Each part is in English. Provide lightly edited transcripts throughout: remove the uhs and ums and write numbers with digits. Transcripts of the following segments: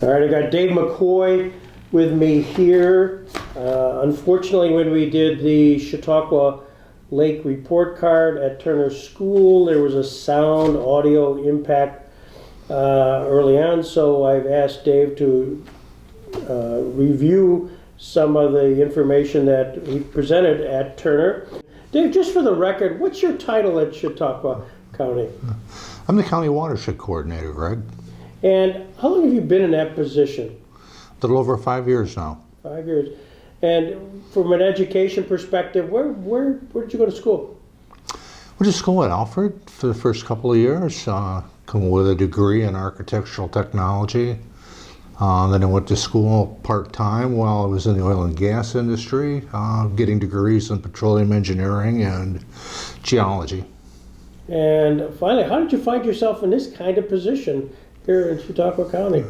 All right, I got Dave McCoy with me here. Unfortunately, when we did the Chautauqua Lake report card at Turner School, there was a sound audio impact early on, so I've asked Dave to review some of the information that he presented at Turner. Dave, just for the record, what's your title at Chautauqua County? I'm the County Watershed Coordinator, Greg. And how long have you been in that position? A little over 5 years now. 5 years. And from an education perspective, where did you go to school? Went to school at Alfred for the first couple of years, come with a degree in architectural technology. Then I went to school part-time while I was in the oil and gas industry, getting degrees in petroleum engineering and geology. And finally, how did you find yourself in this kind of position here in Chautauqua County?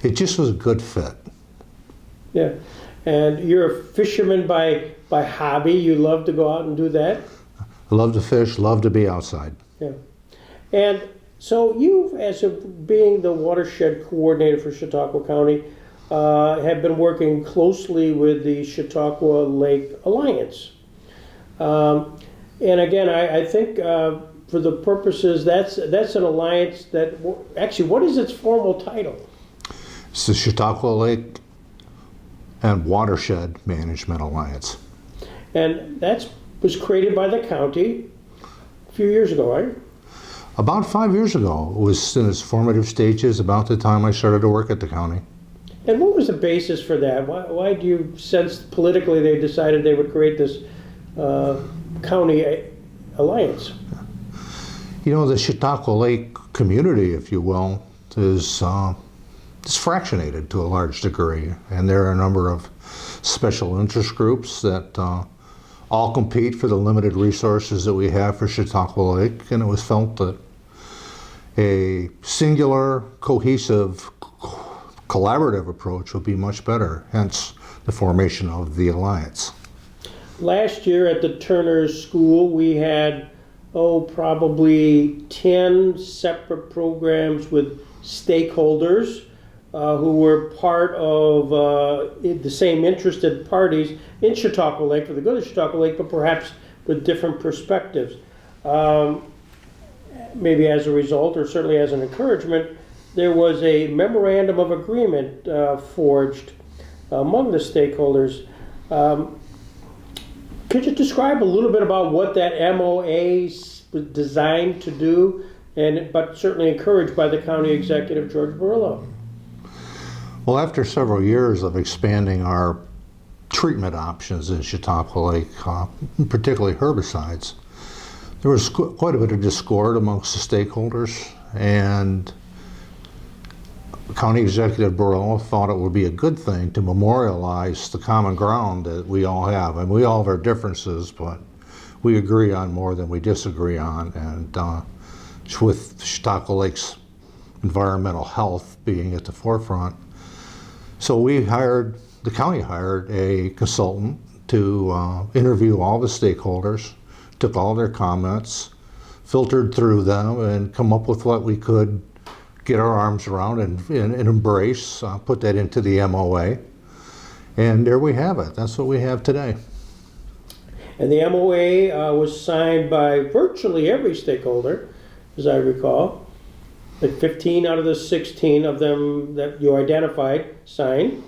It just was a good fit. Yeah. And you're a fisherman by hobby. You love to go out and do that? I love to fish, love to be outside. Yeah. And so you, being the watershed coordinator for Chautauqua County, have been working closely with the Chautauqua Lake Alliance. And again, I think for the purposes, that's an alliance that, actually, what is its formal title? It's the Chautauqua Lake and Watershed Management Alliance. And that was created by the county a few years ago, right? About 5 years ago. It was in its formative stages, about the time I started to work at the county. And what was the basis for that? Why do you sense politically they decided they would create this county alliance? You know, the Chautauqua Lake community, if you will, is fractionated to a large degree, and there are a number of special interest groups that all compete for the limited resources that we have for Chautauqua Lake, and it was felt that a singular, cohesive, collaborative approach would be much better, hence the formation of the alliance. Last year at the Turner School, we had probably 10 separate programs with stakeholders who were part of the same interested parties in Chautauqua Lake, for the good of Chautauqua Lake, but perhaps with different perspectives. Maybe as a result, or certainly as an encouragement, there was a memorandum of agreement forged among the stakeholders. Could you describe a little bit about what that MOA was designed to do, but certainly encouraged by the County Executive, George Barillo? Well, after several years of expanding our treatment options in Chautauqua Lake, particularly herbicides, there was quite a bit of discord amongst the stakeholders, and County Executive Barillo thought it would be a good thing to memorialize the common ground that we all have. And we all have our differences, but we agree on more than we disagree on. And with Chautauqua Lake's environmental health being at the forefront. So the county hired a consultant to interview all the stakeholders, took all their comments, filtered through them, and come up with what we could get our arms around and embrace, put that into the MOA. And there we have it. That's what we have today. And the MOA was signed by virtually every stakeholder, as I recall. Like 15 out of the 16 of them that you identified signed.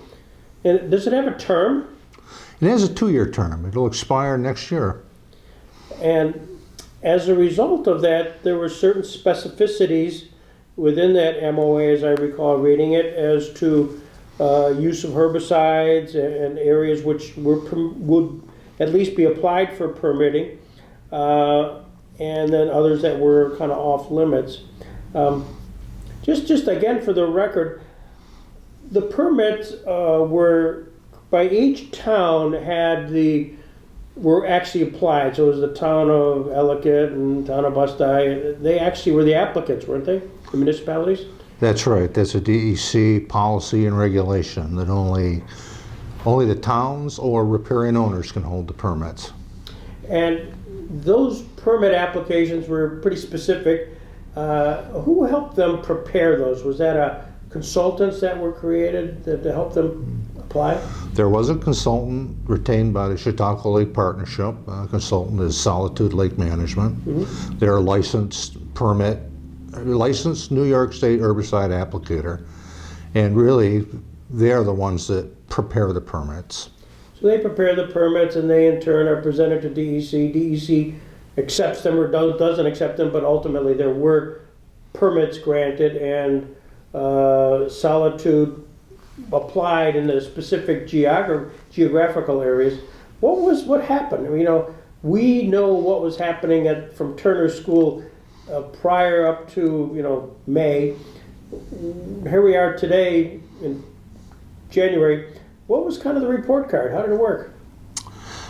And does it have a term? It has a 2-year term. It'll expire next year. And as a result of that, there were certain specificities within that MOA, as I recall reading it, as to use of herbicides and areas which would at least be applied for permitting, and then others that were kind of off limits. Just again for the record, the permits were by each town were actually applied. So it was the town of Ellicott and town of Bustye. They actually were the applicants, weren't they? The municipalities? That's right. That's a DEC policy and regulation that only the towns or riparian owners can hold the permits. And those permit applications were pretty specific. Who helped them prepare those? Was that a consultants that were created to help them apply? There was a consultant retained by the Chautauqua Lake Partnership. Consultant is Solitude Lake Management. They're a licensed New York State herbicide applicator. And really, they're the ones that prepare the permits. So they prepare the permits and they in turn are presented to DEC. DEC accepts them or doesn't accept them, but ultimately there were permits granted, and Solitude applied in the specific geographical areas. What happened? We know what was happening from Turner School prior up to May. Here we are today in January. What was kind of the report card? How did it work?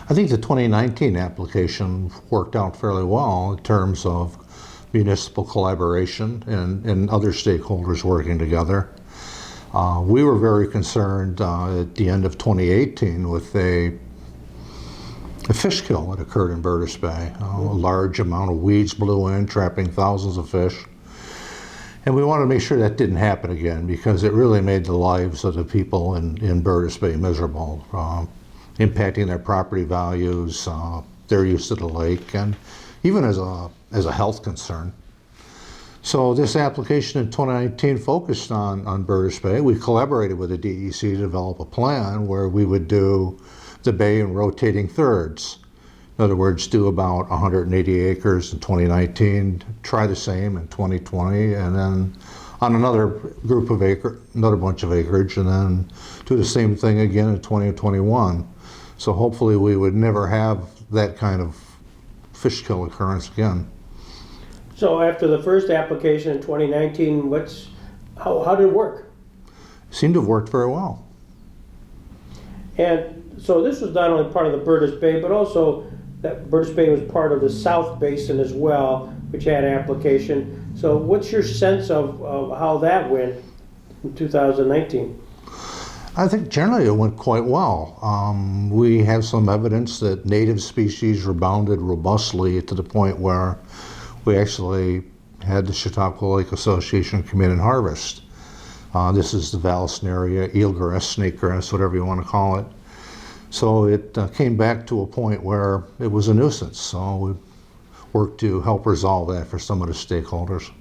I think the 2019 application worked out fairly well in terms of municipal collaboration and other stakeholders working together. We were very concerned at the end of 2018 with a fish kill that occurred in Burtis Bay. A large amount of weeds blew in, trapping thousands of fish. And we wanted to make sure that didn't happen again, because it really made the lives of the people in Burtis Bay miserable, impacting their property values, their use of the lake, and even as a health concern. So this application in 2019 focused on Burtis Bay. We collaborated with the DEC to develop a plan where we would do the bay in rotating thirds. In other words, do about 180 acres in 2019, try the same in 2020, and then on another bunch of acreage, and then do the same thing again in 2021. So hopefully we would never have that kind of fish kill occurrence again. So after the first application in 2019, how did it work? Seemed to have worked very well. And so this was not only part of the Burtis Bay, but also that Burtis Bay was part of the South Basin as well, which had application. So what's your sense of how that went in 2019? I think generally it went quite well. We have some evidence that native species rebounded robustly to the point where we actually had the Chautauqua Lake Association come in and harvest. This is the Vallisneria, eelgrass, snakegrass, whatever you want to call it. So it came back to a point where it was a nuisance. So we worked to help resolve that for some of the stakeholders.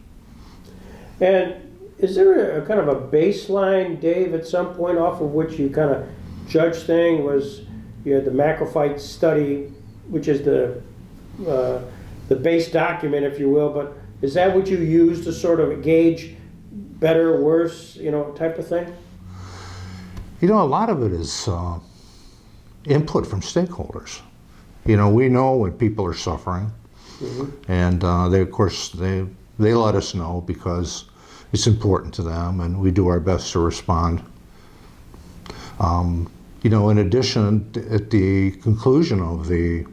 And is there a kind of a baseline, Dave, at some point off of which you kind of judge things? You had the macrophyte study, which is the base document, if you will, but is that what you use to sort of gauge better, worse, type of thing? A lot of it is input from stakeholders. We know when people are suffering, and they, of course, they let us know because it's important to them, and we do our best to respond. In addition, at the conclusion of the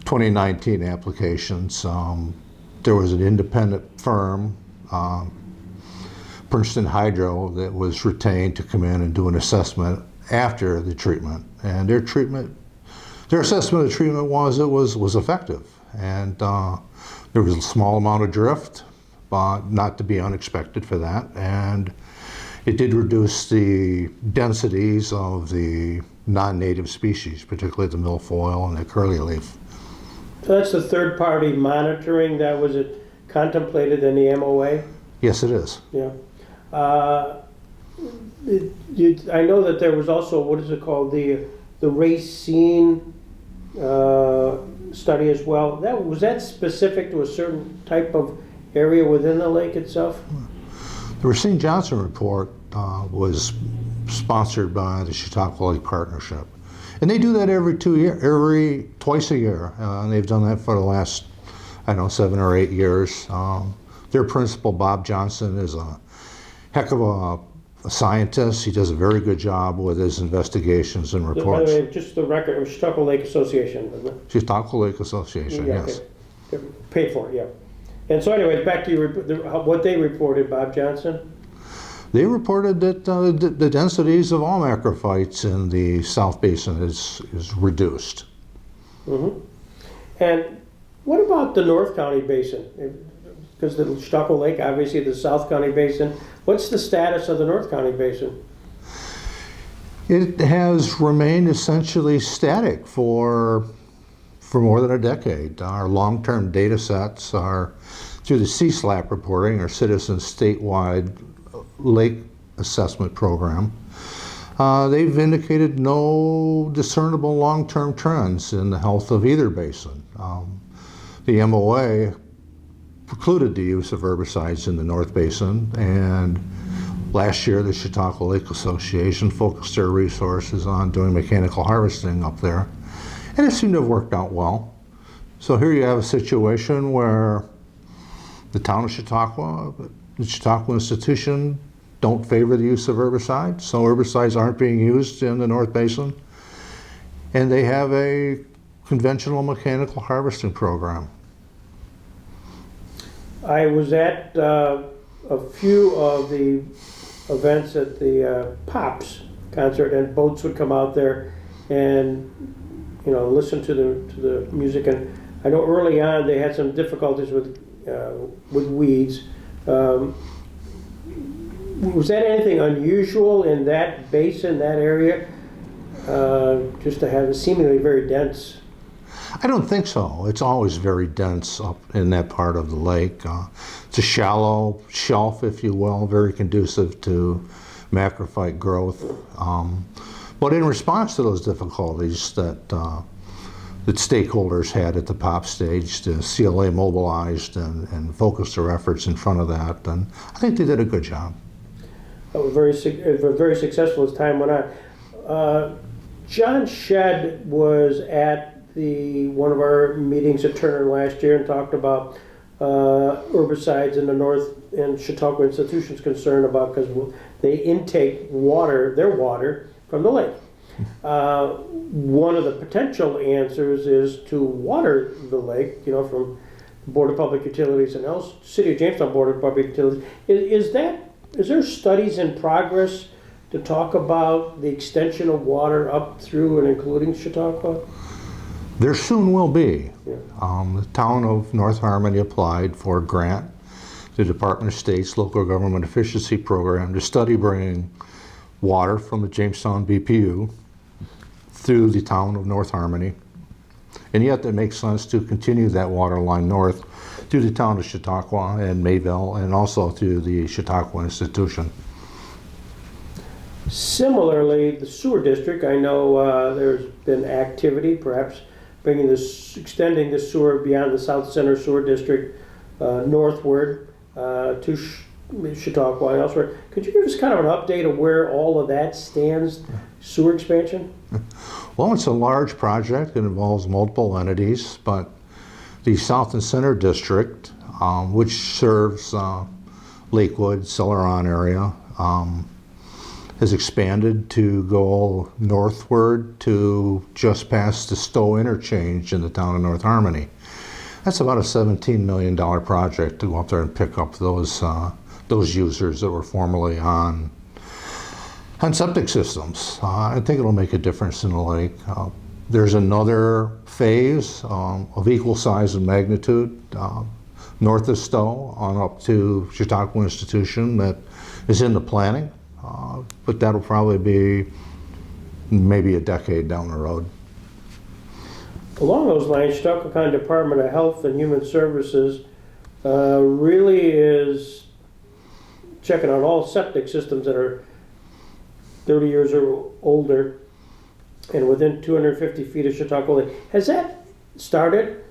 2019 applications, there was an independent firm, Princeton Hydro, that was retained to come in and do an assessment after the treatment. And their assessment of the treatment was it was effective. And there was a small amount of drift, but not to be unexpected for that. And it did reduce the densities of the non-native species, particularly the milfoil and the curly-leaf. So that's the third-party monitoring that was contemplated in the MOA? Yes, it is. Yeah. I know that there was also, what is it called, the Racine study as well. Was that specific to a certain type of area within the lake itself? The Racine Johnson report was sponsored by the Chautauqua Lake Partnership. And they do that twice a year. And they've done that for the last, 7 or 8 years. Their principal, Bob Johnson, is a heck of a scientist. He does a very good job with his investigations and reports. By the way, just the record, it was Chautauqua Lake Association, wasn't it? Chautauqua Lake Association, Yeah, yes. okay. Paid for it, yeah. And so anyway, back to what they reported, Bob Johnson. They reported that the densities of all macrophytes in the South Basin is reduced. Mm-hmm. And what about the North County Basin? Because the Chautauqua Lake, obviously the South County Basin, What's the status of the North County Basin? It has remained essentially static for more than a decade. Our long-term data sets are through the CSLAP reporting, our Citizen Statewide Lake Assessment Program. They've indicated no discernible long-term trends in the health of either basin. The MOA precluded the use of herbicides in the North Basin, and last year the Chautauqua Lake Association focused their resources on doing mechanical harvesting up there, and it seemed to have worked out well. So here you have a situation where the town of Chautauqua, the Chautauqua Institution, don't favor the use of herbicides, so herbicides aren't being used in the North Basin, and they have a conventional mechanical harvesting program. I was at a few of the events at the Pops concert, and boats would come out there and listen to the music. And I know early on they had some difficulties with weeds. Was that anything unusual in that basin, that area, just to have it seemingly very dense? I don't think so. It's always very dense up in that part of the lake. It's a shallow shelf, if you will, very conducive to macrophyte growth. But in response to those difficulties that stakeholders had at the POP stage, the CLA mobilized and focused their efforts in front of that, and I think they did a good job. It was very successful as time went on. John Shedd was at one of our meetings at Turner last year and talked about herbicides in the north, and Chautauqua Institution's concerned about because they intake their water from the lake. One of the potential answers is to water the lake, from the Board of Public Utilities and City of Jamestown Board of Public Utilities. Is there studies in progress to talk about the extension of water up through and including Chautauqua? There soon will be. Yeah. The town of North Harmony applied for a grant to the Department of State's Local Government Efficiency Program to study bringing water from the Jamestown BPU through the town of North Harmony. And yet it makes sense to continue that water line north through the town of Chautauqua and Mayville, and also through the Chautauqua Institution. Similarly, the sewer district, I know there's been activity, perhaps extending the sewer beyond the South Center Sewer District northward to Chautauqua and elsewhere. Could you give us kind of an update of where all of that stands, sewer expansion? Well, it's a large project. It involves multiple entities, but the South and Center District, which serves Lakewood, Celeron area, has expanded to go northward to just past the Stowe interchange in the town of North Harmony. That's about a $17 million project to go up there and pick up those users that were formerly on septic systems. I think it'll make a difference in the lake. There's another phase of equal size and magnitude north of Stowe on up to Chautauqua Institution that is in the planning. But that'll probably be maybe a decade down the road. Along those lines, Chautauqua County Department of Health and Human Services really is checking on all septic systems that are 30 years or older and within 250 feet of Chautauqua Lake. Has that started?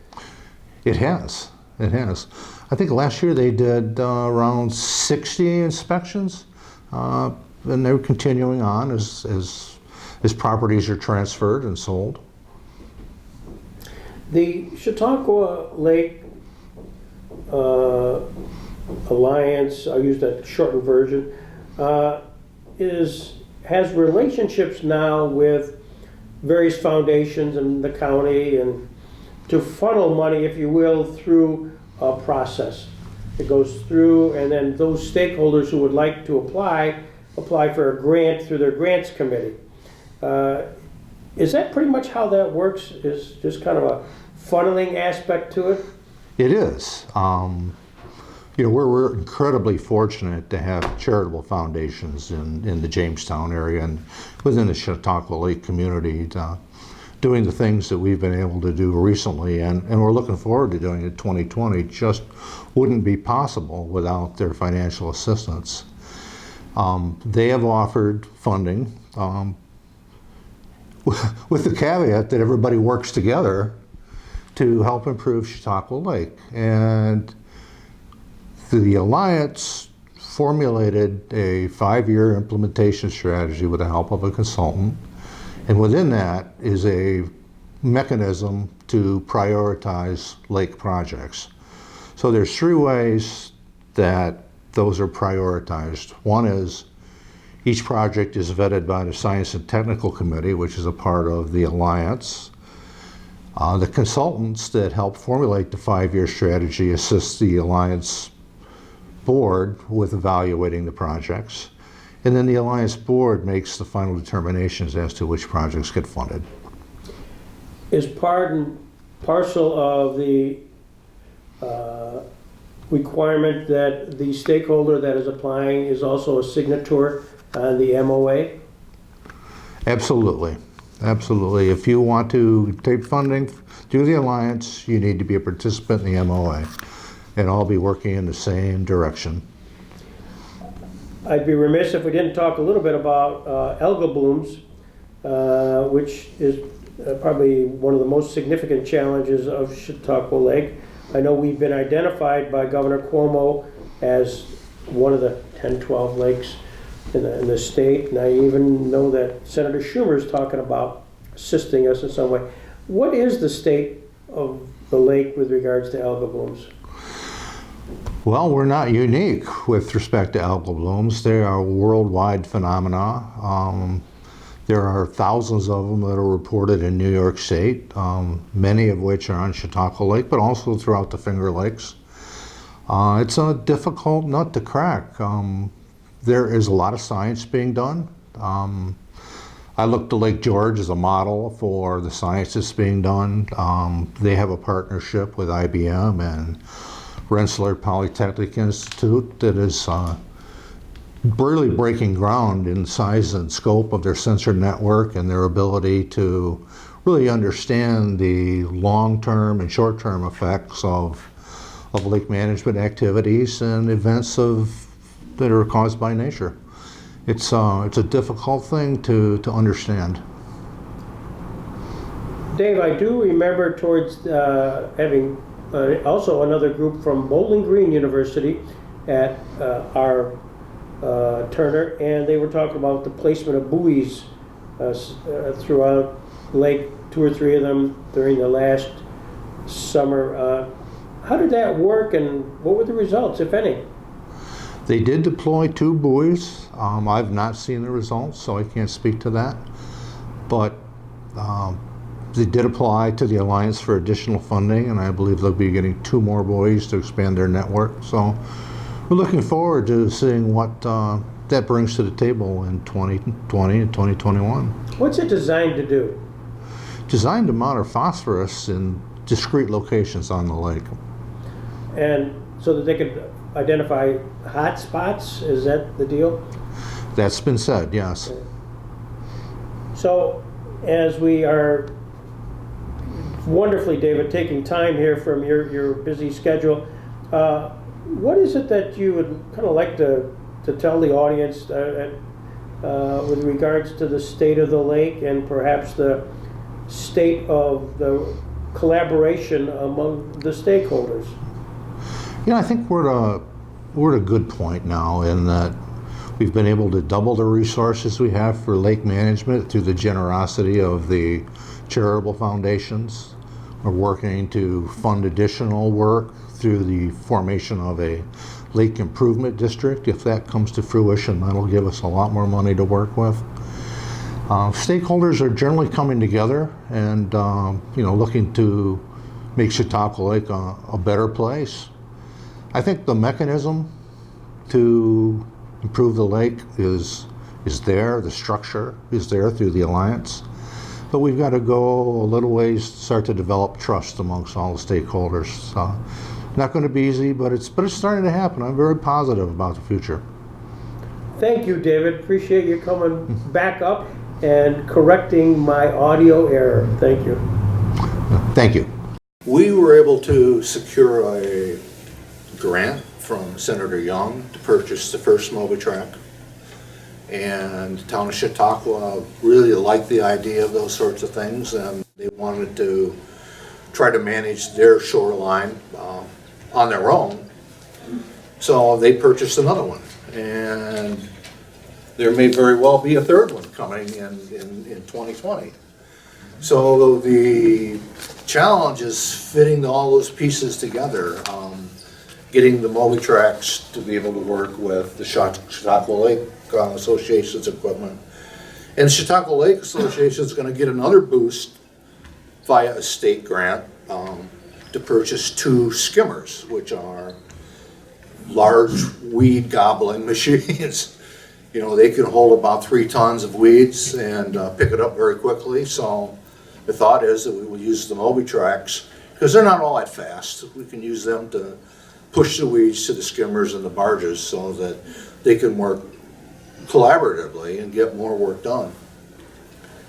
It has. It has. I think last year they did around 60 inspections. And they're continuing on as properties are transferred and sold. The Chautauqua Lake Alliance, I'll use that shortened version, has relationships now with various foundations in the county and to funnel money, if you will, through a process. It goes through, and then those stakeholders who would like to apply for a grant through their grants committee. Is that pretty much how that works? Is just kind of a funneling aspect to it? It is. we're incredibly fortunate to have charitable foundations in the Jamestown area and within the Chautauqua Lake community doing the things that we've been able to do recently, and we're looking forward to doing it 2020. Just wouldn't be possible without their financial assistance. They have offered funding with the caveat that everybody works together to help improve Chautauqua Lake. And the Alliance formulated a 5-year implementation strategy with the help of a consultant. And within that is a mechanism to prioritize lake projects. So there's 3 ways that those are prioritized. One is each project is vetted by the Science and Technical Committee, which is a part of the Alliance. The consultants that help formulate the 5-year strategy assist the Alliance board with evaluating the projects. And then the Alliance board makes the final determinations as to which projects get funded. Is part and parcel of the requirement that the stakeholder that is applying is also a signature on the MOA? Absolutely. Absolutely. If you want to take funding through the Alliance, you need to be a participant in the MOA and all be working in the same direction. I'd be remiss if we didn't talk a little bit about algal blooms, which is probably one of the most significant challenges of Chautauqua Lake. I know we've been identified by Governor Cuomo as one of the 10, 12 lakes in the state, and I even know that Senator Schumer is talking about assisting us in some way. What is the state of the lake with regards to algal blooms? Well, we're not unique with respect to algal blooms. They are a worldwide phenomena. There are thousands of them that are reported in New York State, many of which are on Chautauqua Lake, but also throughout the Finger Lakes. It's a difficult nut to crack. There is a lot of science being done. I look to Lake George as a model for the science that's being done. They have a partnership with IBM and Rensselaer Polytechnic Institute that is really breaking ground in size and scope of their sensor network and their ability to really understand the long-term and short-term effects of lake management activities and events that are caused by nature. It's a difficult thing to understand. Dave, I do remember towards having also another group from Bowling Green University at our Turner, and they were talking about the placement of buoys throughout the lake, 2 or 3 of them during the last summer. How did that work, and what were the results, if any? They did deploy 2 buoys. I've not seen the results, so I can't speak to that. But they did apply to the Alliance for additional funding, and I believe they'll be getting 2 more buoys to expand their network. So we're looking forward to seeing what that brings to the table in 2020 and 2021. What's it designed to do? Designed to monitor phosphorus in discrete locations on the lake. And so that they could identify hot spots? Is that the deal? That's been said, yes. So as we are wonderfully, David, taking time here from your busy schedule, what is it that you would kind of like to tell the audience with regards to the state of the lake and perhaps the state of the collaboration among the stakeholders? I think we're at a good point now in that we've been able to double the resources we have for lake management through the generosity of the charitable foundations. We're working to fund additional work through the formation of a lake improvement district. If that comes to fruition, that'll give us a lot more money to work with. Stakeholders are generally coming together and looking to make Chautauqua Lake a better place. I think the mechanism to improve the lake is there, the structure is there through the Alliance, but we've got to go a little ways to start to develop trust amongst all the stakeholders. Not going to be easy, but it's starting to happen. I'm very positive about the future. Thank you, David. Appreciate you coming back up and correcting my audio error. Thank you. Thank you. We were able to secure a grant from Senator Young to purchase the first Moby track. And the town of Chautauqua really liked the idea of those sorts of things, and they wanted to try to manage their shoreline on their own. So they purchased another one, and there may very well be a third one coming in 2020. So the challenge is fitting all those pieces together, getting the Moby tracks to be able to work with the Chautauqua Lake Association's equipment. And the Chautauqua Lake Association is going to get another boost via a state grant to purchase 2 skimmers, which are large weed gobbling machines. You know, they can hold about 3 tons of weeds and pick it up very quickly. So the thought is that we will use the Moby tracks, because they're not all that fast. We can use them to push the weeds to the skimmers and the barges so that they can work collaboratively and get more work done.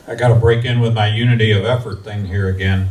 I got to break in with my unity of effort thing here again.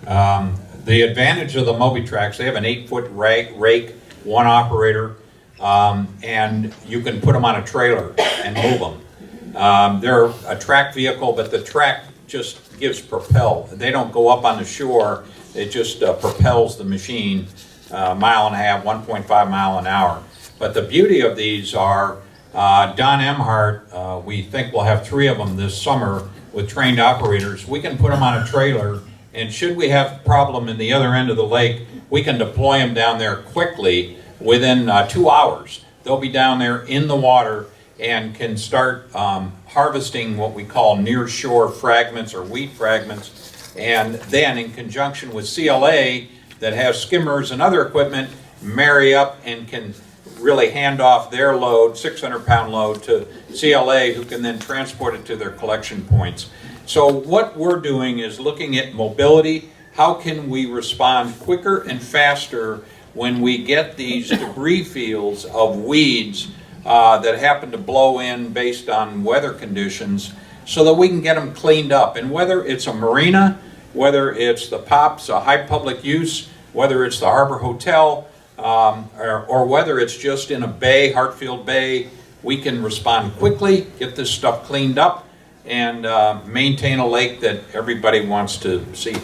The advantage of the Moby tracks, they have an 8-foot rake, 1 operator, and you can put them on a trailer and move them. They're a track vehicle, but the track just gives propel. They don't go up on the shore, it just propels the machine 1.5 miles, 1.5 miles an hour. But the beauty of these are, Don Emhart, we think we'll have 3 of them this summer with trained operators. We can put them on a trailer, and should we have a problem in the other end of the lake, we can deploy them down there quickly within 2 hours. They'll be down there in the water and can start harvesting what we call near shore fragments or weed fragments. And then in conjunction with CLA that has skimmers and other equipment, marry up and can really hand off their load, 600-pound load, to CLA, who can then transport it to their collection points. So what we're doing is looking at mobility. How can we respond quicker and faster when we get these debris fields of weeds that happen to blow in based on weather conditions, so that we can get them cleaned up? And whether it's a marina, whether it's the POPs, a high public use, whether it's the Harbor Hotel, or whether it's just in a bay, Hartfield Bay, we can respond quickly, get this stuff cleaned up, and maintain a lake that everybody wants to see.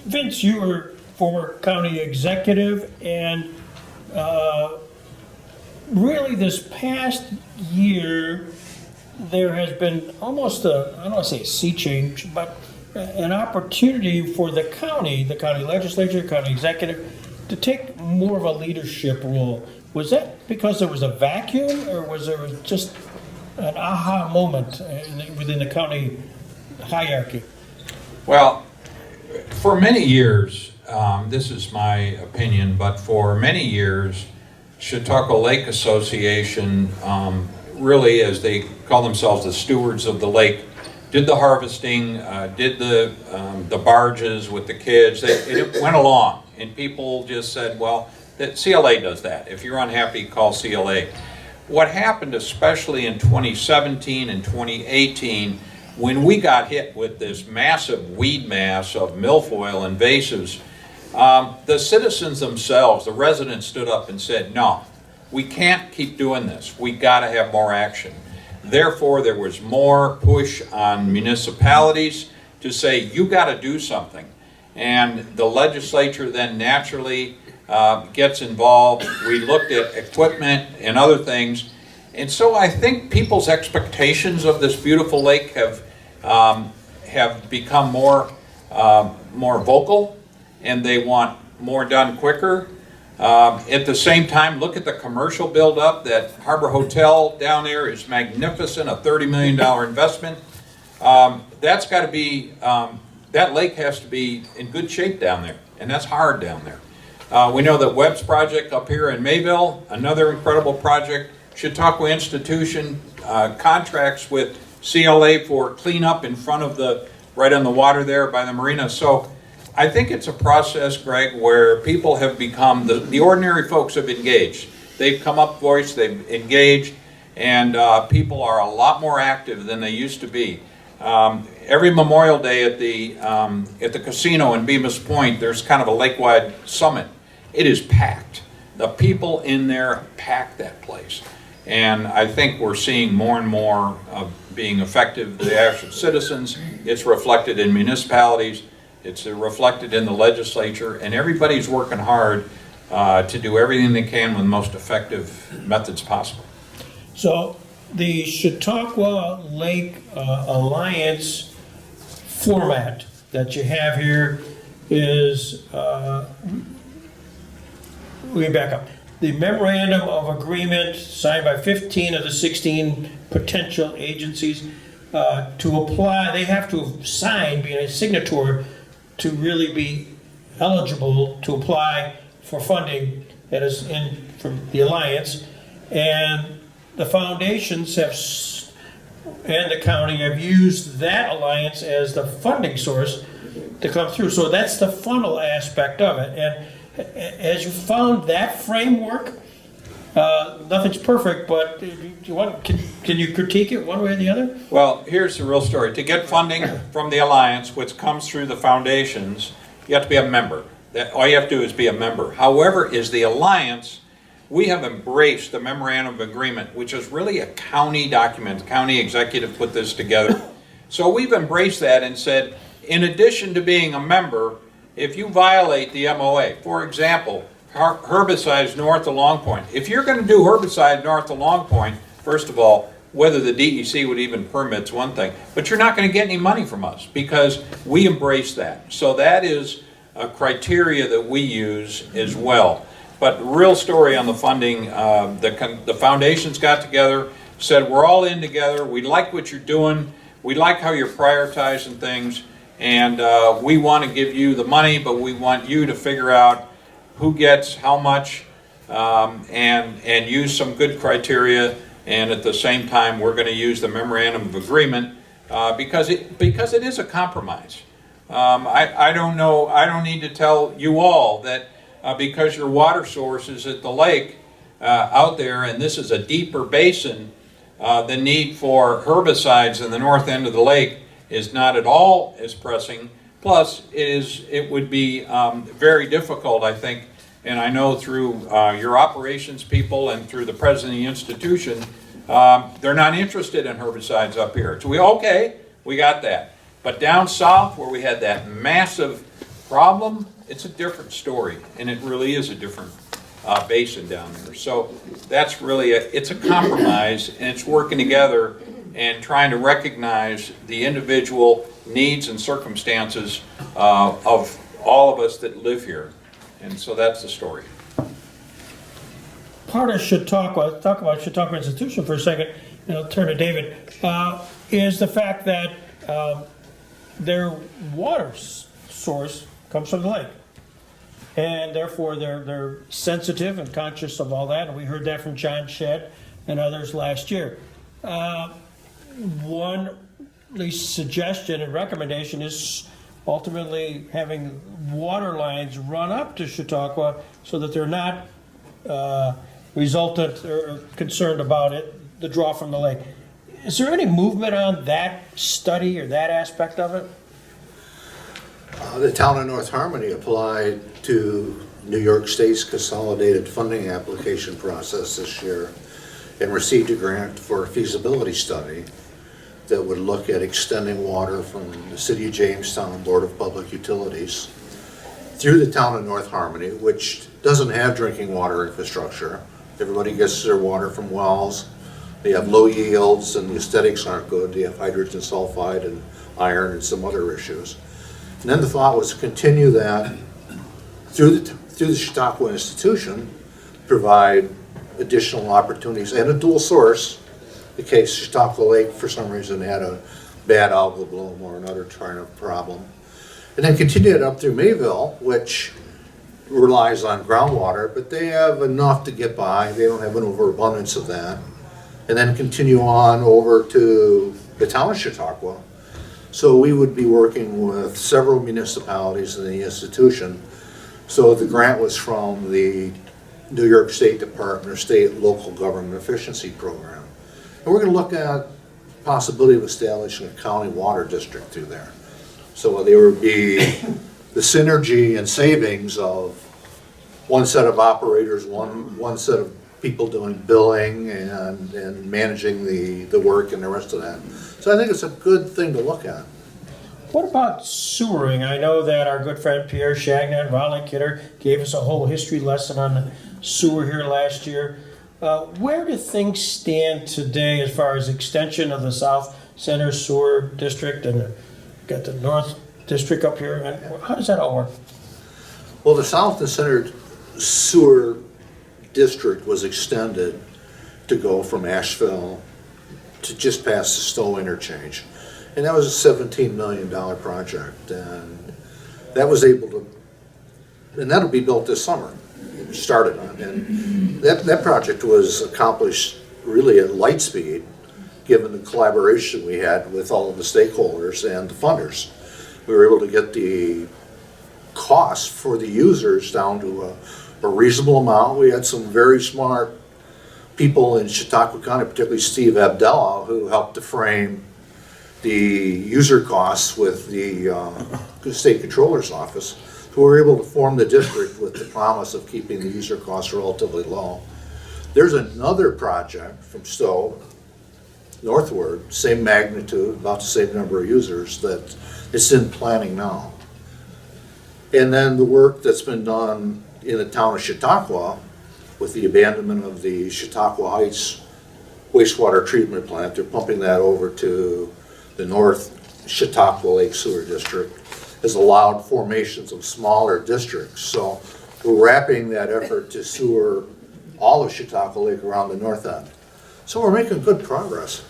Vince, you were former county executive, and really this past year there has been almost I don't want to say a sea change, but an opportunity for the county legislature, county executive, to take more of a leadership role. Was that because there was a vacuum, or was there just an aha moment within the county hierarchy? Well, for many years, this is my opinion, but for many years, Chautauqua Lake Association, really, as they call themselves, the stewards of the lake, did the harvesting, did the barges with the kids. It went along, and people just said, well, that CLA does that. If you're unhappy, call CLA. What happened, especially in 2017 and 2018, when we got hit with this massive weed mass of milfoil invasives, the citizens themselves, the residents, stood up and said, no, we can't keep doing this. We got to have more action. Therefore, there was more push on municipalities to say, you got to do something. And the legislature then naturally gets involved. We looked at equipment and other things. And so I think people's expectations of this beautiful lake have become more vocal, and they want more done quicker. At the same time, look at the commercial buildup. That Harbor Hotel down there is magnificent, a $30 million investment. That's got to be, that lake has to be in good shape down there, and that's hard down there. We know that Webb's project up here in Mayville, another incredible project. Chautauqua Institution contracts with CLA for cleanup in front of right on the water there by the marina. So I think it's a process, Greg, where people have become, the ordinary folks have engaged. They've come up voice, they've engaged, and people are a lot more active than they used to be. Every Memorial Day at the casino in Bemis Point, there's kind of a lake-wide summit. It is packed. The people in there pack that place. And I think we're seeing more and more of being effective, the actual citizens. It's reflected in municipalities. It's reflected in the legislature. And everybody's working hard to do everything they can with the most effective methods possible. So the Chautauqua Lake Alliance format that you have here is, let me back up. The memorandum of agreement signed by 15 of the 16 potential agencies to apply, they have to sign, being a signatory, to really be eligible to apply for funding that is in from the Alliance. And the foundations have, and the county have used that alliance as the funding source to come through. So that's the funnel aspect of it. And as you found that framework, nothing's perfect, but can you critique it one way or the other? Well, here's the real story. To get funding from the Alliance, which comes through the foundations, you have to be a member. All you have to do is be a member. However, is the Alliance, we have embraced the Memorandum of Agreement, which is really a county document. The county executive put this together. So we've embraced that and said, in addition to being a member, if you violate the MOA, for example, herbicides north of Long Point. If you're going to do herbicide north of Long Point, first of all, whether the DEC would even permit's one thing, but you're not going to get any money from us because we embrace that. So that is a criteria that we use as well. But the real story on the funding, the foundations got together, said we're all in together, we like what you're doing, we like how you're prioritizing things, and we want to give you the money, but we want you to figure out who gets how much, and use some good criteria. And at the same time, we're going to use the memorandum of agreement because it is a compromise. I don't know. I don't need to tell you all that because your water source is at the lake out there, and this is a deeper basin, the need for herbicides in the north end of the lake is not at all as pressing. Plus, it would be very difficult, I think, and I know through your operations people and through the president of the institution, they're not interested in herbicides up here. So we got that. But down south, where we had that massive problem, it's a different story, and it really is a different basin down there. So that's really it's a compromise, and it's working together and trying to recognize the individual needs and circumstances of all of us that live here. And so that's the story. Part of Chautauqua, talk about Chautauqua Institution for a second, and I'll turn to David, is the fact that their water source comes from the lake. And therefore they're sensitive and conscious of all that, and we heard that from John Shedd and others last year. One at least suggestion and recommendation is ultimately having water lines run up to Chautauqua so that they're not resultant or concerned about it, the draw from the lake. Is there any movement on that study or that aspect of it? The town of North Harmony applied to New York State's consolidated funding application process this year and received a grant for a feasibility study that would look at extending water from the City of Jamestown Board of Public Utilities through the town of North Harmony, which doesn't have drinking water infrastructure. Everybody gets their water from wells. They have low yields and the aesthetics aren't good. They have hydrogen sulfide and iron and some other issues. And then the thought was to continue that through the Chautauqua Institution, provide additional opportunities and a dual source in case Chautauqua Lake for some reason had a bad algal bloom or another kind of problem. And then continue it up through Mayville, which relies on groundwater, but they have enough to get by. They don't have an overabundance of that. And then continue on over to the town of Chautauqua So we would be working with several municipalities in the institution. So the grant was from the New York State Department of State Local Government Efficiency Program. And we're going to look at possibility of establishing a county water district through there. So there would be the synergy and savings of one set of operators, one set of people doing billing and managing the work and the rest of that. So I think it's a good thing to look at. What about sewering? I know that our good friend Pierre Chagnon, Raleigh Kidder, gave us a whole history lesson on the sewer here last year. Where do things stand today as far as extension of the South Center Sewer District and got the North District up here? And how does that all work? Well, the South and Center Sewer District was extended to go from Asheville to just past the Stowe interchange. And that was a $17 million project. And that was able to, and that'll be built this summer. It started on. And that project was accomplished really at light speed, given the collaboration we had with all of the stakeholders and the funders. We were able to get the cost for the users down to a reasonable amount. We had some very smart people in Chautauqua County, particularly Steve Abdella, who helped to frame the user costs with the state controller's office, who were able to form the district with the promise of keeping the user costs relatively low. There's another project from Stowe northward, same magnitude, about the same number of users, that it's in planning now. And then the work that's been done in the town of Chautauqua with the abandonment of the Chautauqua Heights wastewater treatment plant, they're pumping that over to the North Chautauqua Lake Sewer District, has allowed formations of smaller districts. So we're wrapping that effort to sewer all of Chautauqua Lake around the north end. So we're making good progress.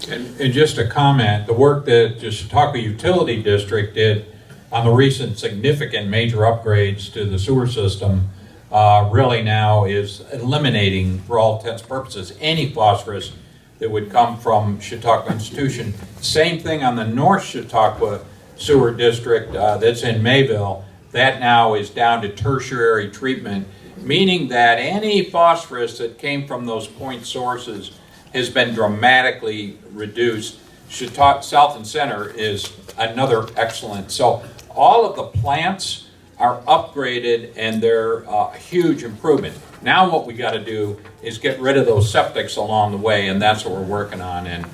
And just a comment, the work that the Chautauqua Utility District did on the recent significant major upgrades to the sewer system really now is eliminating, for all intents and purposes, any phosphorus that would come from Chautauqua Institution. Same thing on the North Chautauqua Sewer District that's in Mayville. That now is down to tertiary treatment, meaning that any phosphorus that came from those point sources has been dramatically reduced. South and Center is another excellent. So all of the plants are upgraded and they're a huge improvement. Now what we got to do is get rid of those septics along the way, and that's what we're working on. And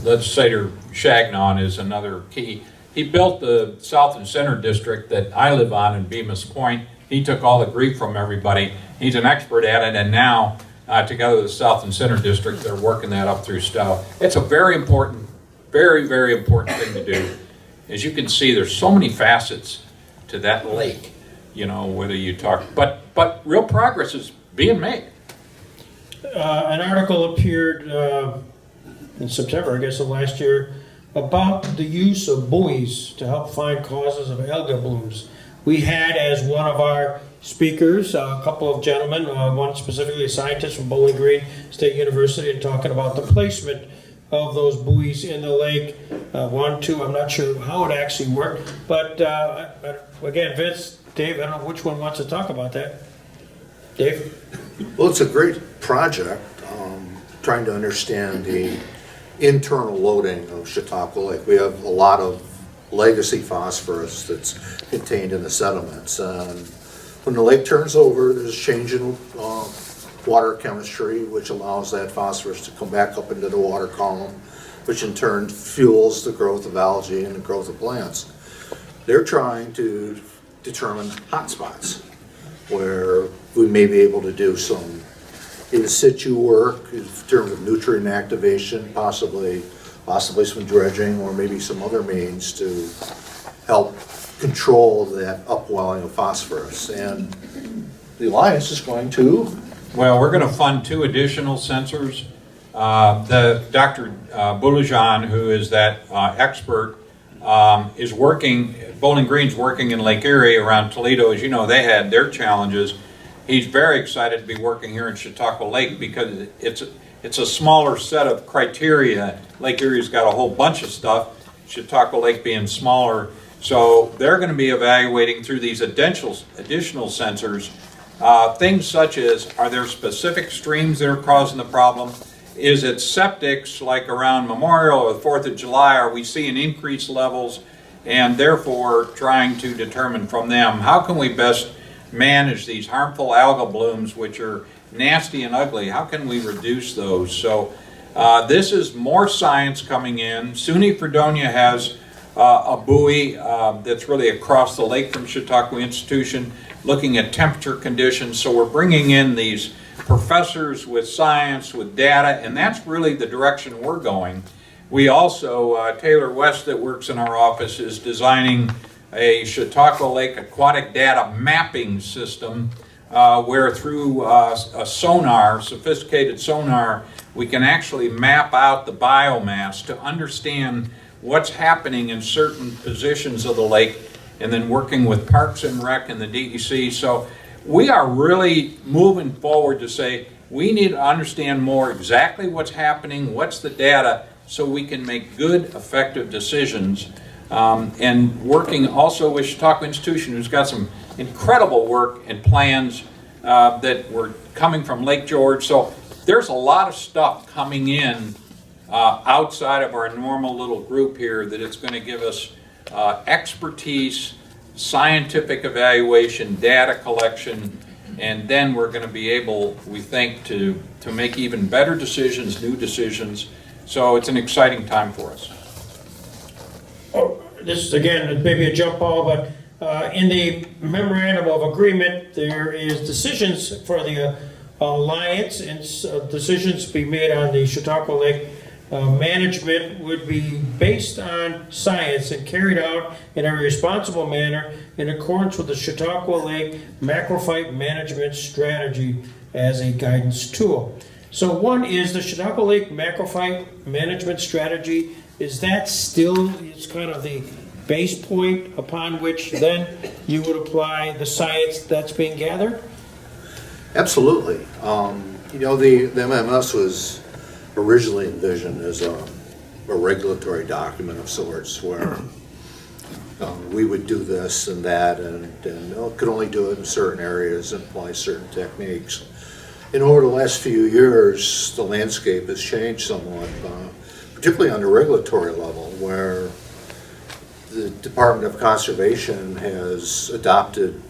Legislator Chagnon is another key. He built the South and Center District that I live on in Bemis Point. He took all the grief from everybody. He's an expert at it, and now together with the South and Center District, they're working that up through Stowe. It's a very important, very, very important thing to do. As you can see, there's so many facets to that lake, you know, whether you talk, but real progress is being made. An article appeared in September, I guess, of last year about the use of buoys to help find causes of algal blooms. We had as one of our speakers a couple of gentlemen, one specifically a scientist from Bowling Green State University, and talking about the placement of those buoys in the lake. I'm not sure how it actually worked, but again, Vince, Dave, I don't know which one wants to talk about that. Dave? Well, it's a great project, trying to understand the internal loading of Chautauqua Lake. We have a lot of legacy phosphorus that's contained in the sediments. And when the lake turns over, there's a change in water chemistry, which allows that phosphorus to come back up into the water column, which in turn fuels the growth of algae and the growth of plants. They're trying to determine hotspots where we may be able to do some in situ work in terms of nutrient activation, possibly some dredging, or maybe some other means to help control that upwelling of phosphorus. And the Alliance is going to... Well, we're going to fund 2 additional sensors. The Dr. Boulajan, who is that expert, is working, Bowling Green's working in Lake Erie around Toledo. As you know, they had their challenges. He's very excited to be working here in Chautauqua Lake because it's a smaller set of criteria. Lake Erie's got a whole bunch of stuff, Chautauqua Lake being smaller. So they're going to be evaluating through these additional sensors things such as, are there specific streams that are causing the problem? Is it septics like around Memorial or the 4th of July? Are we seeing increased levels? And therefore trying to determine from them, how can we best manage these harmful algal blooms, which are nasty and ugly? How can we reduce those? So this is more science coming in. SUNY Fredonia has a buoy that's really across the lake from Chautauqua Institution, looking at temperature conditions. So we're bringing in these professors with science, with data, and that's really the direction we're going. We also, Taylor West that works in our office is designing a Chautauqua Lake aquatic data mapping system where through a sonar, sophisticated sonar, we can actually map out the biomass to understand what's happening in certain positions of the lake, and then working with Parks and Rec and the DEC. So we are really moving forward to say we need to understand more exactly what's happening, what's the data, so we can make good, effective decisions. And working also with Chautauqua Institution, who's got some incredible work and plans that were coming from Lake George. So there's a lot of stuff coming in outside of our normal little group here that it's going to give us expertise, scientific evaluation, data collection, and then we're going to be able, we think, to make even better decisions, new decisions. So it's an exciting time for us. Oh, this is again maybe a jump ball, but in the memorandum of agreement, there is decisions for the alliance, and decisions to be made on the Chautauqua Lake management would be based on science and carried out in a responsible manner in accordance with the Chautauqua Lake Macrophyte Management Strategy as a guidance tool. So one is the Chautauqua Lake Macrophyte Management Strategy. Is that still, it's kind of the base point upon which then you would apply the science that's being gathered? Absolutely. You know, the MMS was originally envisioned as a regulatory document of sorts where we would do this and that and could only do it in certain areas and apply certain techniques. And over the last few years, the landscape has changed somewhat, particularly on the regulatory level, where the Department of Conservation has adopted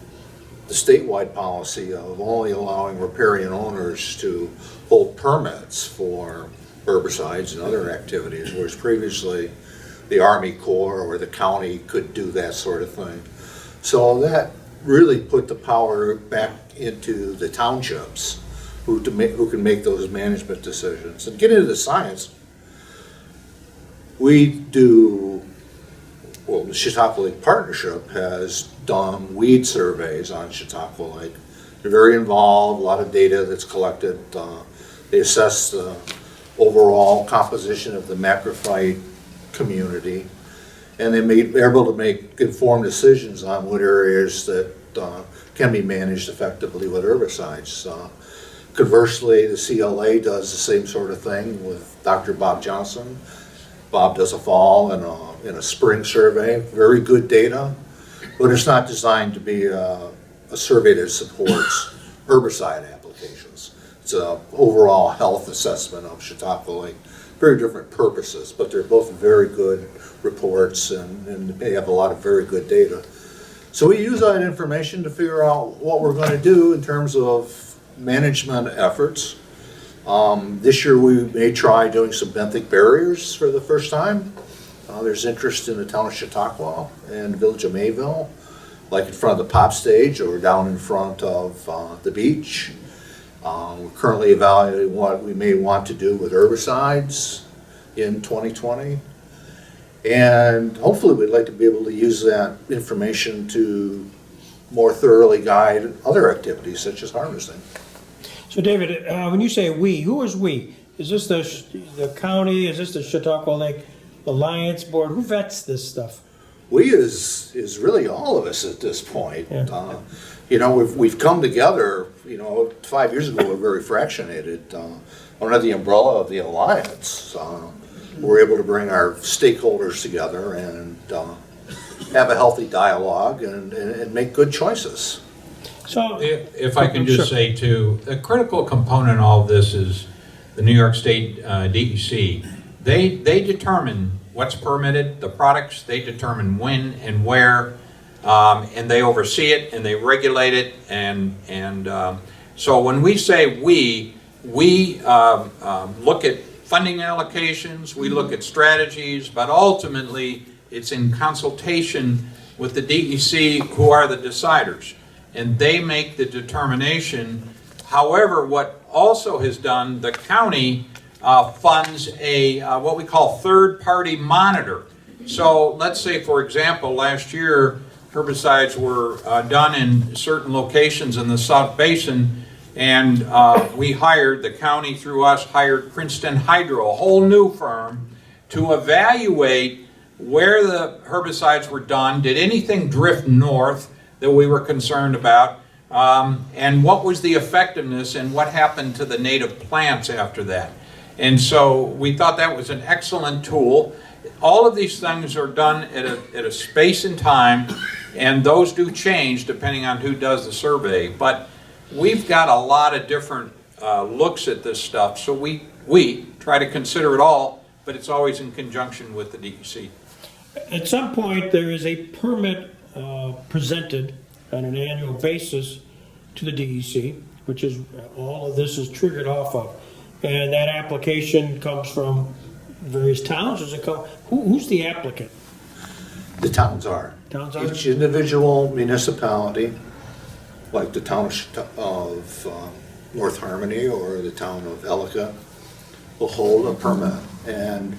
the statewide policy of only allowing riparian owners to hold permits for herbicides and other activities, whereas previously the Army Corps or the county could do that sort of thing. So that really put the power back into the townships who can make those management decisions. And get into the science, we do, well, the Chautauqua Lake Partnership has done weed surveys on Chautauqua Lake. They're very involved, a lot of data that's collected. They assess the overall composition of the macrophyte community, and they're able to make informed decisions on what areas that can be managed effectively with herbicides. Conversely, the CLA does the same sort of thing with Dr. Bob Johnson. Bob does a fall and a spring survey, very good data, but it's not designed to be a survey that supports herbicide applications. It's an overall health assessment of Chautauqua Lake. Very different purposes, but they're both very good reports and they have a lot of very good data. So we use that information to figure out what we're going to do in terms of management efforts. This year we may try doing some benthic barriers for the first time. There's interest in the town of Chautauqua and the village of Mayville, like in front of the pop stage or down in front of the beach. We're currently evaluating what we may want to do with herbicides in 2020. And hopefully we'd like to be able to use that information to more thoroughly guide other activities such as harvesting. So David, when you say we, who is we? Is this the county? Is this the Chautauqua Lake Alliance Board? Who vets this stuff? We is really all of us at this point. Yeah. You know, we've come together. You know, 5 years ago we were very fractionated. under the umbrella of the Alliance, we're able to bring our stakeholders together and have a healthy dialogue and make good choices. So, If I can just Sure. say too, a critical component of all of this is the New York State DEC. They determine what's permitted, the products, they determine when and where, and they oversee it and they regulate it. And so when we say we look at funding allocations, we look at strategies, but ultimately it's in consultation with the DEC, who are the deciders, and they make the determination. However, what also has done, the county funds a what we call third-party monitor. So let's say, for example, last year herbicides were done in certain locations in the South Basin, and we hired, the county through us hired Princeton Hydro, a whole new firm, to evaluate where the herbicides were done. Did anything drift north that we were concerned about? And what was the effectiveness and what happened to the native plants after that? And so we thought that was an excellent tool. All of these things are done at a space and time, and those do change depending on who does the survey. But we've got a lot of different looks at this stuff, so we try to consider it all, but it's always in conjunction with the DEC. at some point, there is a permit presented on an annual basis to the DEC, which is, all of this is triggered off of. And that application comes from various towns. Does it come, who's the applicant? The towns are. Towns are? Each individual municipality, like the town of North Harmony or the town of Ellicott, will hold a permit. And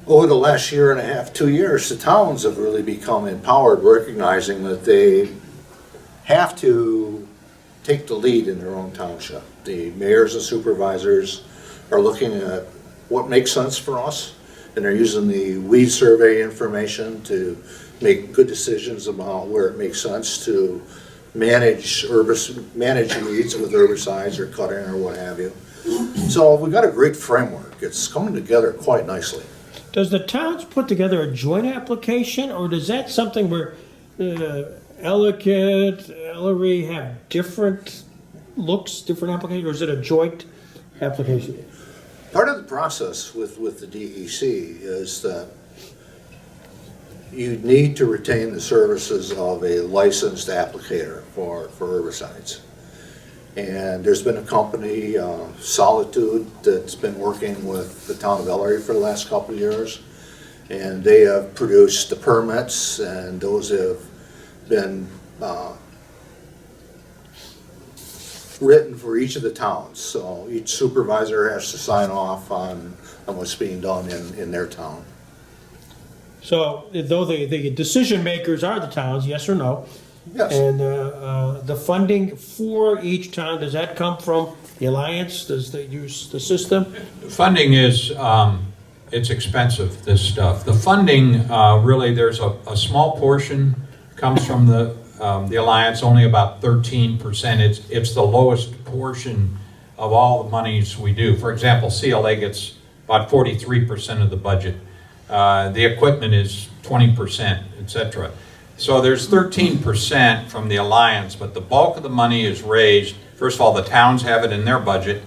over the last year and a half, 2 years, the towns have really become empowered, recognizing that they have to take the lead in their own township. The mayors and supervisors are looking at what makes sense for us, and they're using the weed survey information to make good decisions about where it makes sense to manage weeds with herbicides or cutting or what have you. So we've got a great framework. It's coming together quite nicely. Does the towns put together a joint application, or does that something where Ellicott, Ellery have different looks, different applications, or is it a joint application? Part of the process with the DEC is that you need to retain the services of a licensed applicator for herbicides. And there's been a company, Solitude, that's been working with the town of Ellery for the last couple of years. And they have produced the permits, and those have been written for each of the towns. So each supervisor has to sign off on what's being done in their town. So, though the decision makers are the towns, yes or no? Yes. And the funding for each town, does that come from the Alliance? Does they use the system? Funding is, it's expensive, this stuff. The funding, really, there's a small portion comes from the Alliance, only about 13%. It's the lowest portion of all the monies we do. For example, CLA gets about 43% of the budget. The equipment is 20%, etc. So there's 13% from the Alliance, but the bulk of the money is raised. First of all, the towns have it in their budget.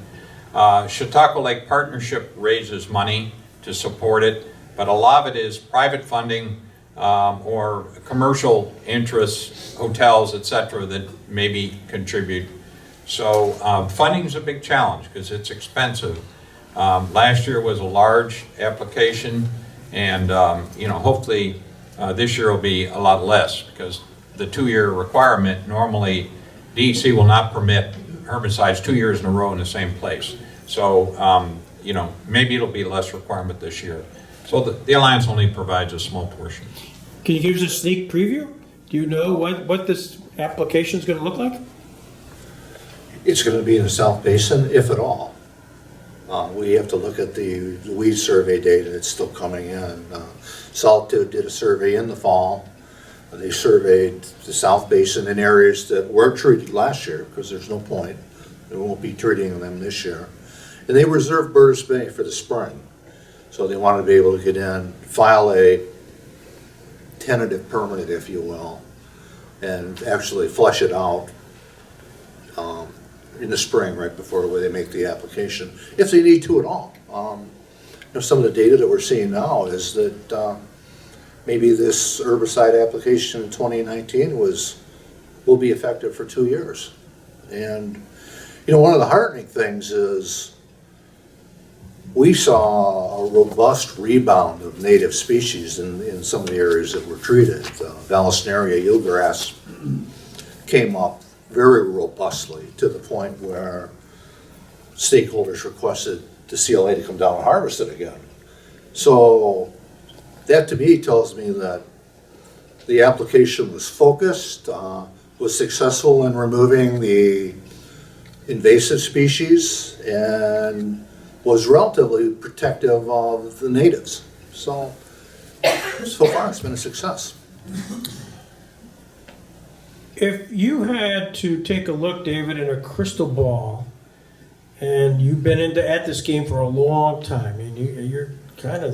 Chautauqua Lake Partnership raises money to support it, but a lot of it is private funding or commercial interests, hotels, etc., that maybe contribute. So funding is a big challenge because it's expensive. Last year was a large application, and hopefully this year will be a lot less, because the 2-year requirement, normally DEC will not permit herbicides 2 years in a row in the same place. So maybe it'll be less requirement this year. So the Alliance only provides a small portion. Can you give us a sneak preview? Do you know what this application is going to look like? It's going to be in the South Basin, if at all. We have to look at the weed survey data that's still coming in. Solitude did a survey in the fall. They surveyed the South Basin in areas that were treated last year, because there's no point. We won't be treating them this year. And they reserved Burris Bay for the spring. So they wanted to be able to get in, file a tentative permit, if you will, and actually flesh it out in the spring, right before they make the application, if they need to at all. Some of the data that we're seeing now is that maybe this herbicide application in 2019 will be effective for 2 years. And one of the heartening things is we saw a robust rebound of native species in some of the areas that were treated. Vallisneria eelgrass came up very robustly to the point where stakeholders requested the CLA to come down and harvest it again. So that to me tells me that the application was focused, was successful in removing the invasive species, and was relatively protective of the natives. So far it's been a success. If you had to take a look, David, in a crystal ball, and you've been at this game for a long time, and you're kind of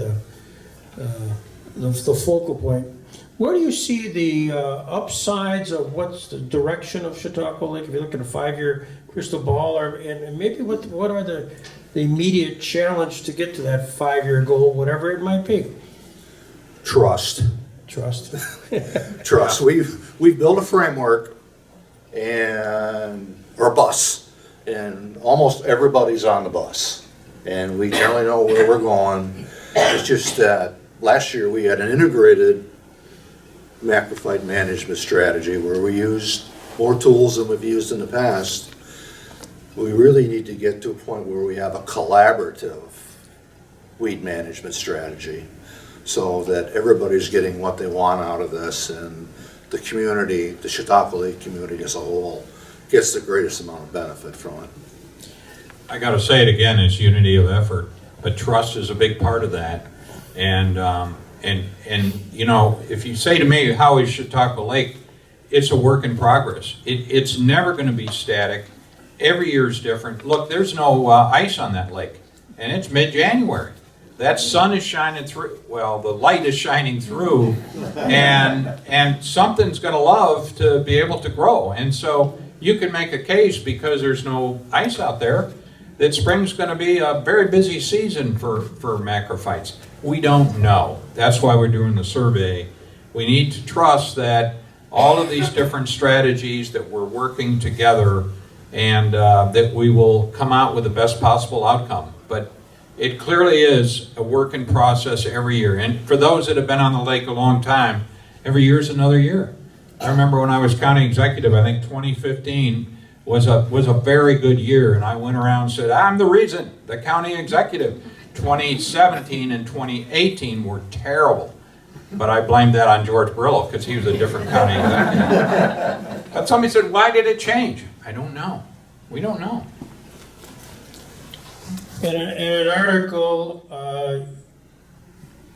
the focal point, where do you see the upsides of what's the direction of Chautauqua Lake? If you look at a 5-year crystal ball, and maybe what are the immediate challenge to get to that 5-year goal, whatever it might be? Trust. Trust. We've built a framework or bus, and almost everybody's on the bus, and we generally know where we're going. It's just that last year we had an integrated macrophyte management strategy where we used more tools than we've used in the past. We really need to get to a point where we have a collaborative weed management strategy, so that everybody's getting what they want out of this, and the community, the Chautauqua Lake community as a whole, gets the greatest amount of benefit from it. I got to say it again, it's unity of effort, but trust is a big part of that. And if you say to me, how is Chautauqua Lake? It's a work in progress. It's never going to be static. Every year is different. Look, there's no ice on that lake, and it's mid-January. That sun is shining through, well, the light is shining through, and something's going to love to be able to grow. And so you can make a case, because there's no ice out there, that spring's going to be a very busy season for macrophytes. We don't know. That's why we're doing the survey. We need to trust that all of these different strategies that we're working together, and that we will come out with the best possible outcome. But it clearly is a work in process every year. And for those that have been on the lake a long time, every year is another year. I remember when I was county executive, I think 2015 was a very good year. And I went around and said, I'm the reason, the county executive. 2017 and 2018 were terrible. But I blamed that on George Brillo, because he was a different county executive. But somebody said, why did it change? I don't know. We don't know. In an article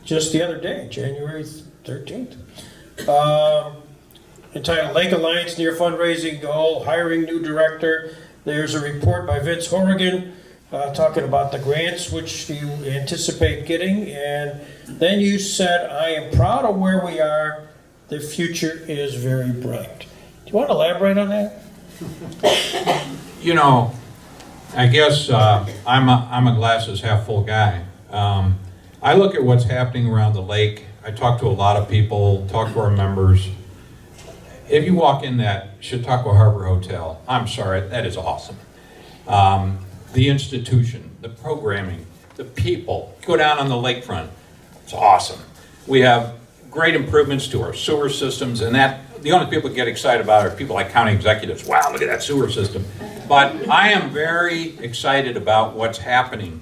just the other day, January 13th, entitled Lake Alliance Near Fundraising Goal, Hiring New Director, there's a report by Vince Horrigan talking about the grants which you anticipate getting, and then you said, I am proud of where we are, the future is very bright. Do you want to elaborate on that? I guess I'm a glasses half full guy. I look at what's happening around the lake. I talk to a lot of people, talk to our members. If you walk in that Chautauqua Harbor Hotel, I'm sorry, that is awesome. The institution, the programming, the people, go down on the lakefront, it's awesome. We have great improvements to our sewer systems, and that the only people that get excited about it are people like county executives. Wow, look at that sewer system. But I am very excited about what's happening.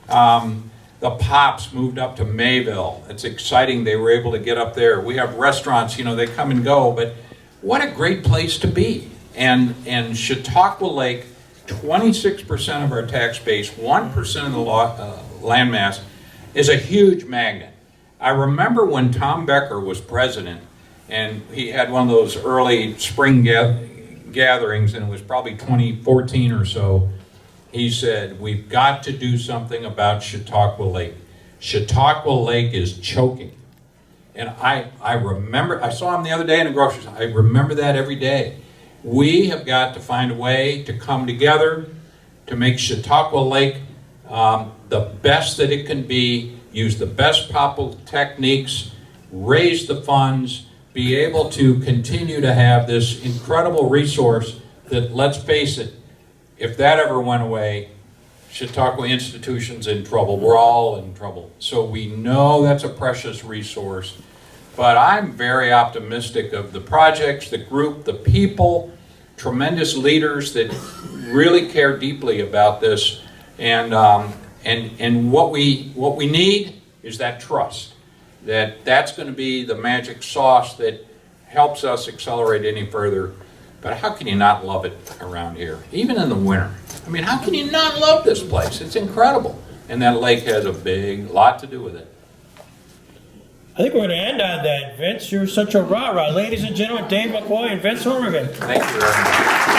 The Pops moved up to Mayville. It's exciting they were able to get up there. We have restaurants, they come and go, but what a great place to be. And Chautauqua Lake, 26% of our tax base, 1% of the land mass, is a huge magnet. I remember when Tom Becker was president, and he had one of those early spring gatherings, and it was probably 2014 or so. he said, we've got to do something about Chautauqua Lake. Chautauqua Lake is choking. And I remember, I saw him the other day in the grocery store. I remember that every day. We have got to find a way to come together to make Chautauqua Lake the best that it can be, use the best possible techniques, raise the funds, be able to continue to have this incredible resource that, let's face it, if that ever went away, Chautauqua institution's in trouble. We're all in trouble. So we know that's a precious resource. But I'm very optimistic of the projects, the group, the people, tremendous leaders that really care deeply about this. And what we need is that trust. That's going to be the magic sauce that helps us accelerate any further. But how can you not love it around here, even in the winter? I mean, how can you not love this place? It's incredible. And that lake has a big lot to do with it. I think we're going to end on that, Vince. You're such a rah-rah. Ladies and gentlemen, Dave McCoy and Vince Horrigan. Thank you very much.